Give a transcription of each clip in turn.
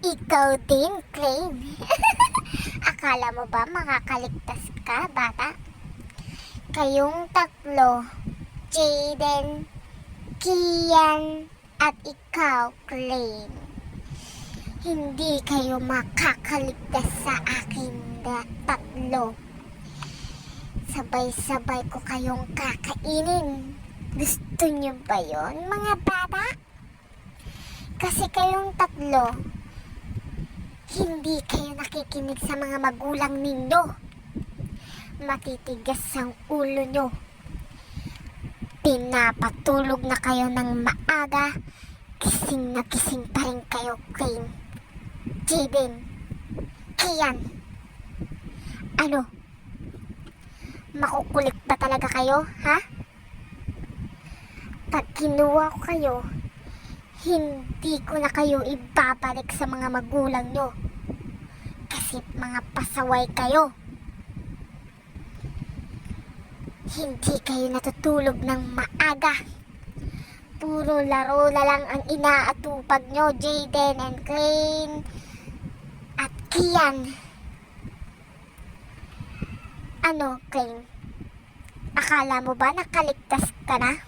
Ikaw din, Crane. Akala mo ba makakaligtas ka, bata? Kayong tatlo, Jaden, Kian, at ikaw, Crane. Hindi kayo makakaligtas sa akin na tatlo. Sabay-sabay ko kayong kakainin. Gusto niyo ba yon, mga bata? Kasi kayong tatlo, hindi kayo nakikinig sa mga magulang ninyo. Matitigas ang ulo nyo. Pinapatulog na kayo ng maaga. Kising na kising pa rin kayo, Crane, Jaden, Kian. Ano? Makukulit ba talaga kayo, ha? Pag kinuha ko kayo, hindi ko na kayo ibabalik sa mga magulang nyo. Kasi mga pasaway kayo. Hindi kayo natutulog ng maaga. Puro laro na lang ang inaatupag nyo, Jaden and Crane at Kian. Ano, Crane? Akala mo ba nakaligtas ka na?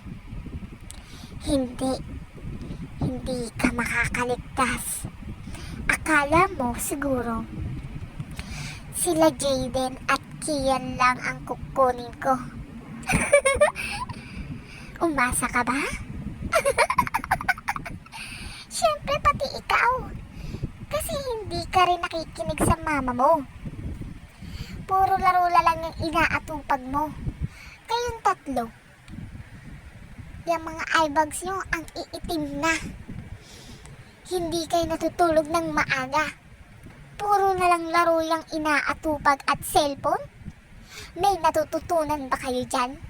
Hindi. Hindi ka makakaligtas. Akala mo siguro sila Jaden at Kian lang ang kukunin ko. Umasa ka ba? Siyempre pati ikaw. Kasi hindi ka rin nakikinig sa mama mo. Puro laro lang yung inaatupag mo. Kayong tatlo, yung mga eyebags nyo ang iitim na. Hindi kayo natutulog ng maaga. Puro na lang laro yung inaatupag at cellphone. May natututunan ba kayo dyan?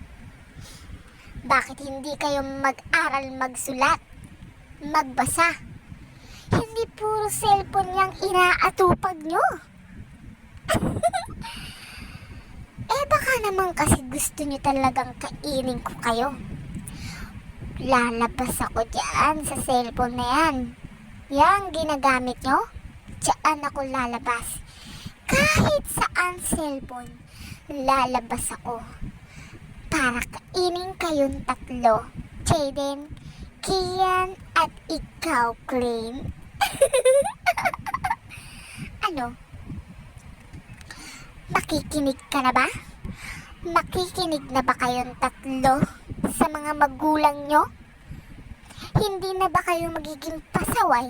Bakit hindi kayo mag-aral magsulat, magbasa? Hindi puro cellphone yung inaatupag nyo. Baka naman kasi gusto nyo talagang kainin ko kayo. Lalabas ako dyan sa cellphone na yan. Yang ginagamit nyo, dyan ako lalabas. Kahit saan cellphone, lalabas ako. Para kainin kayong tatlo, Jaden, Kian, at ikaw, Crane. Ano? Makikinig ka na ba? Makikinig na ba kayong tatlo sa mga magulang nyo? Hindi na ba kayo magiging pasaway